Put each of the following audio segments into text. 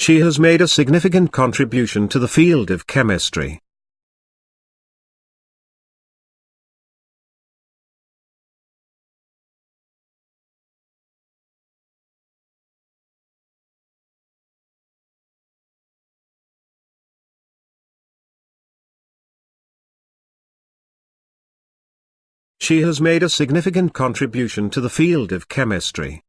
She has made a significant contribution to the field of chemistry. She has made a significant contribution to the field of chemistry.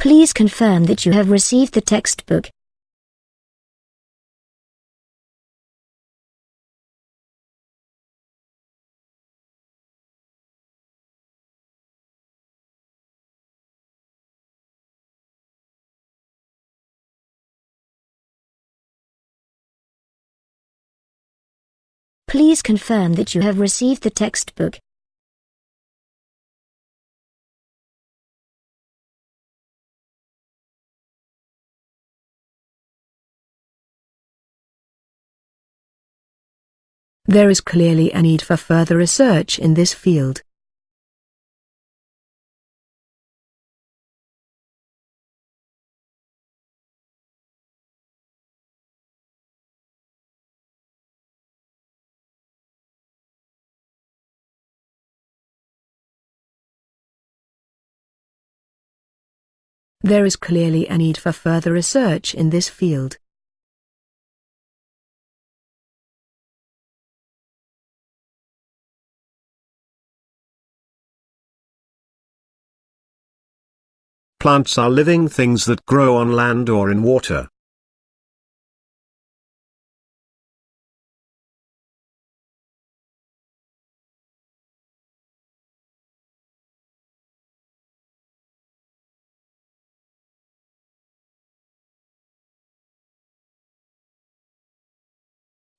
Please confirm that you have received the textbook. Please confirm that you have received the textbook. There is clearly a need for further research in this field. There is clearly a need for further research in this field. Plants are living things that grow on land or in water.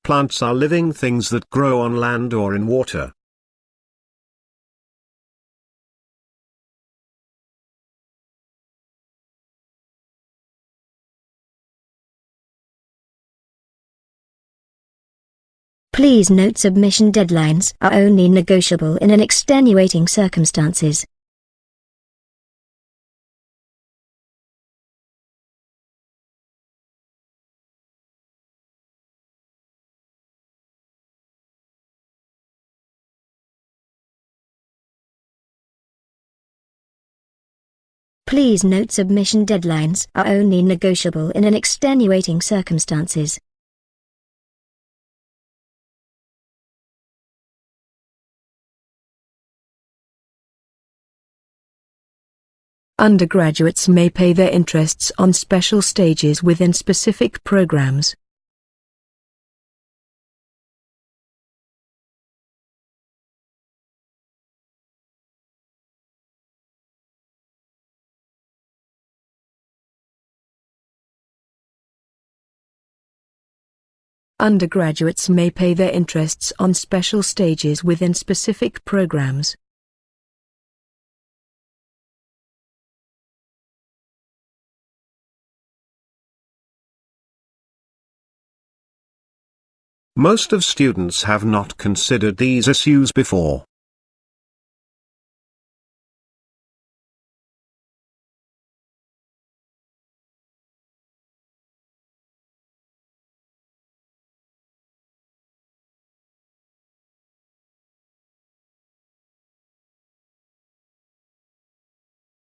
Plants are living things that grow on land or in water. Please note submission deadlines are only negotiable in extenuating circumstances. Please note submission deadlines are only negotiable in extenuating circumstances. Undergraduates may pay their interests on special stages within specific programs. Undergraduates may pay their interests on special stages within specific programs. Most of students have not considered these issues before.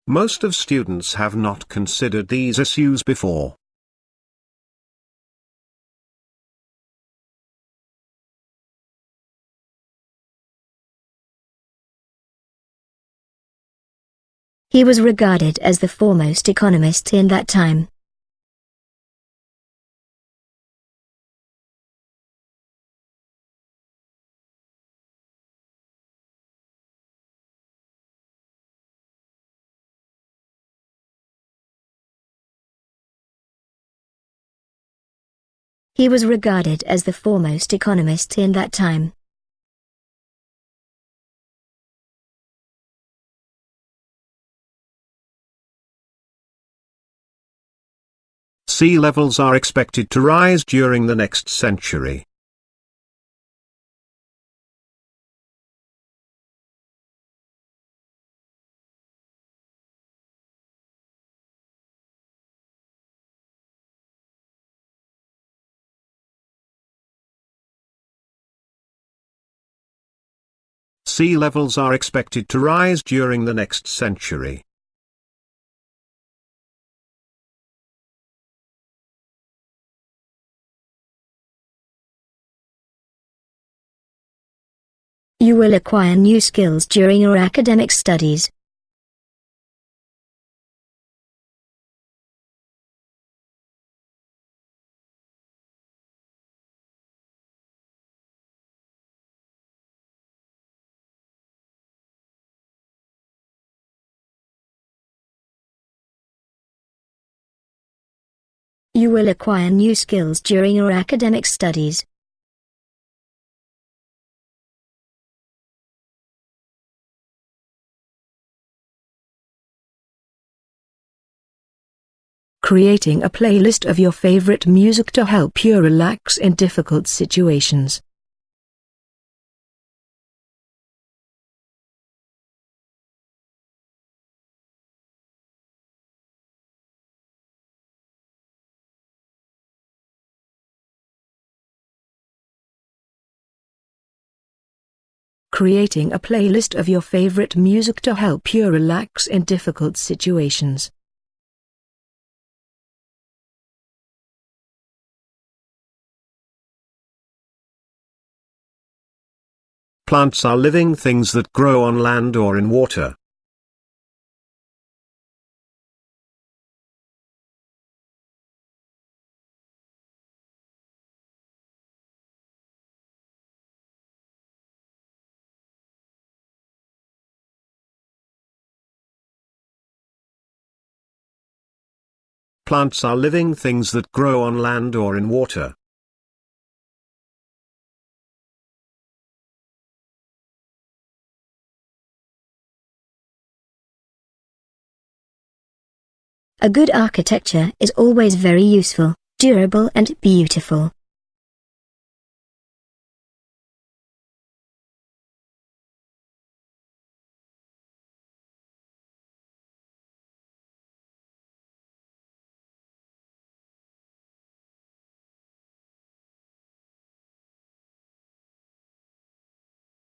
Most of students have not considered these issues before. He was regarded as the foremost economist in that time. He was regarded as the foremost economist in that time. Sea levels are expected to rise during the next century. sea levels are expected to rise during the next century. You will acquire new skills during your academic studies. You will acquire new skills during your academic studies. Creating a playlist of your favorite music to help you relax in difficult situations. Creating a playlist of your favorite music to help you relax in difficult situations. Plants are living things that grow on land or in water. Plants are living things that grow on land or in water. A good architecture is always very useful, durable and beautiful.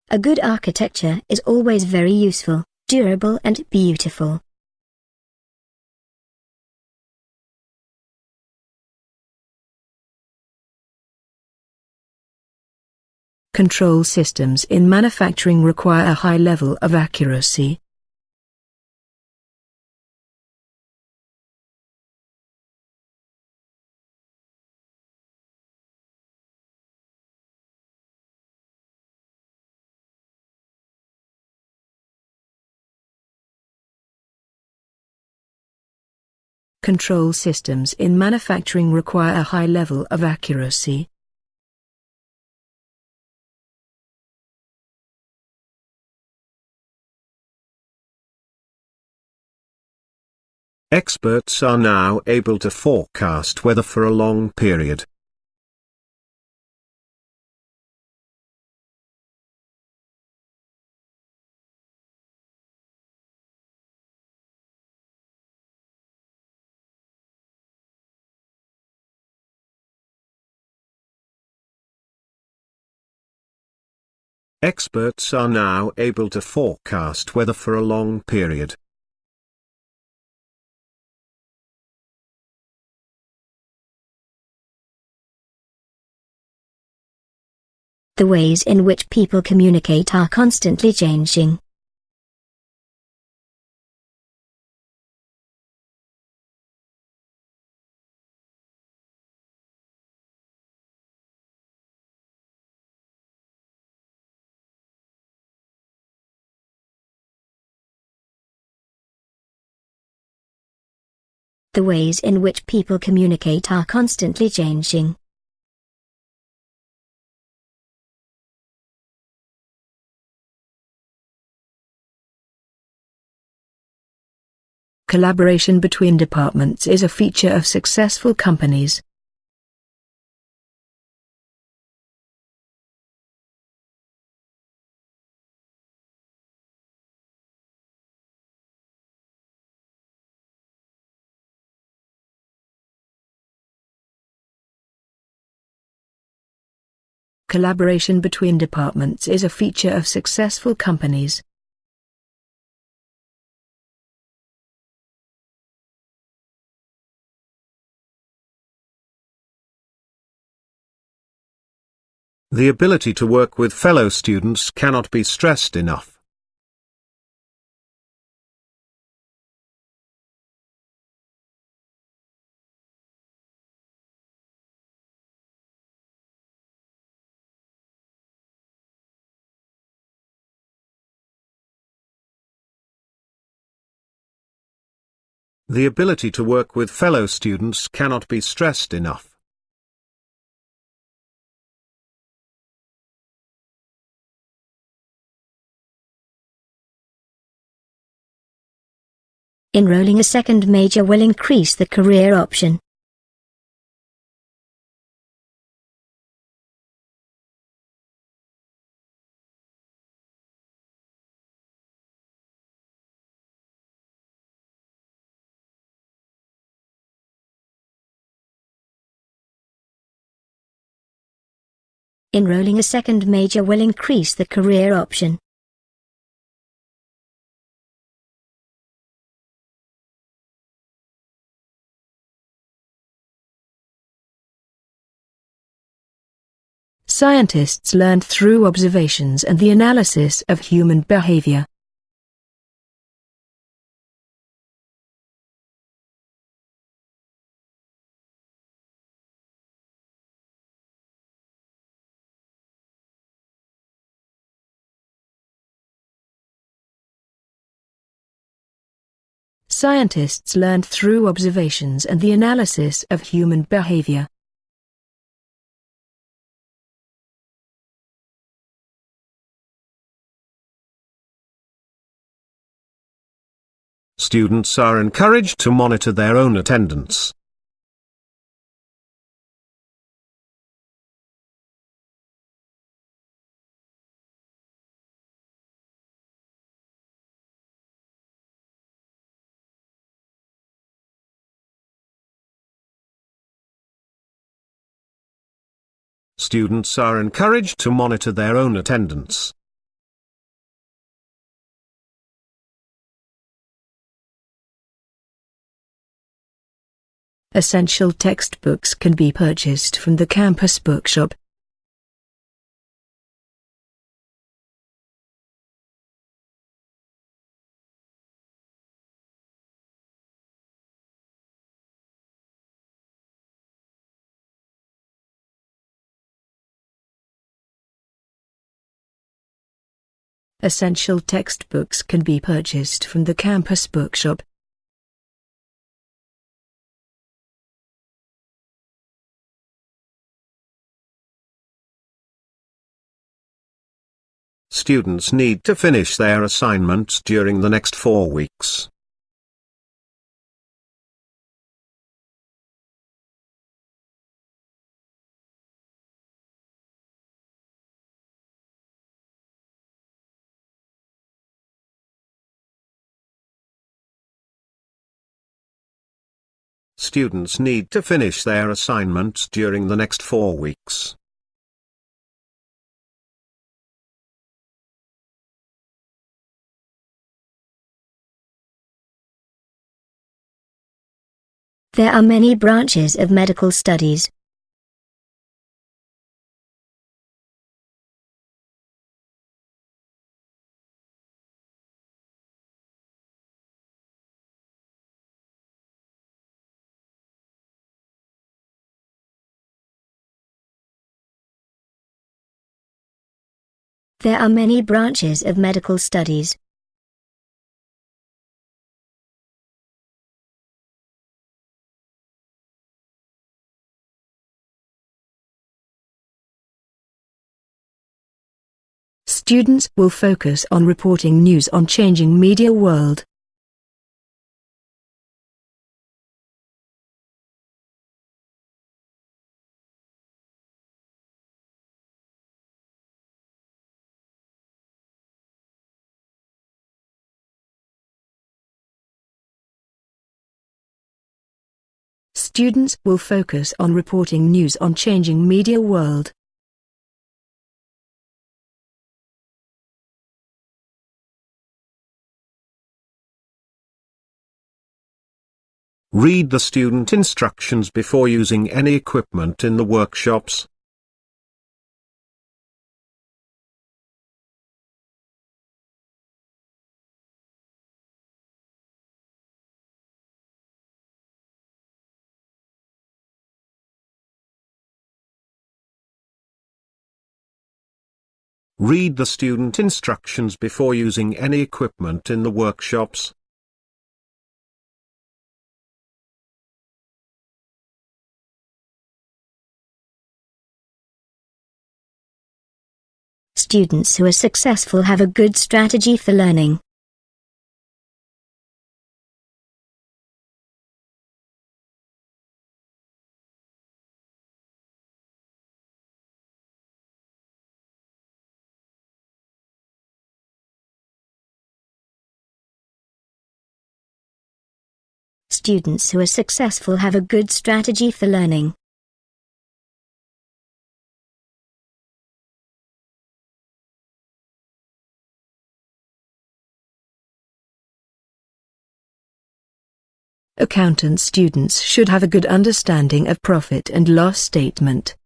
A good architecture is always very useful, durable and beautiful. Control systems in manufacturing require a high level of accuracy. Control systems in manufacturing require a high level of accuracy. Experts are now able to forecast weather for a long period. Experts are now able to forecast weather for a long period. The ways in which people communicate are constantly changing. The ways in which people communicate are constantly changing. Collaboration between departments is a feature of successful companies. Collaboration between departments is a feature of successful companies. The ability to work with fellow students cannot be stressed enough. The ability to work with fellow students cannot be stressed enough. Enrolling a second major will increase the career option. Enrolling a second major will increase the career option. Scientists learned through observations and the analysis of human behavior. Scientists learned through observations and the analysis of human behavior. Students are encouraged to monitor their own attendance. Students are encouraged to monitor their own attendance. Essential textbooks can be purchased from the campus bookshop. Essential textbooks can be purchased from the campus bookshop. Students need to finish their assignments during the next 4 weeks. Students need to finish their assignments during the next 4 weeks. There are many branches of medical studies. There are many branches of medical studies. Students will focus on reporting news on changing media world. Students will focus on reporting news on changing media world. Read the student instructions before using any equipment in the workshops. Read the student instructions before using any equipment in the workshops. Students who are successful have a good strategy for learning. Students who are successful have a good strategy for learning. Accountant students should have a good understanding of profit and loss statement.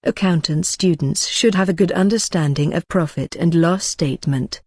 Accountant students should have a good understanding of profit and loss statement.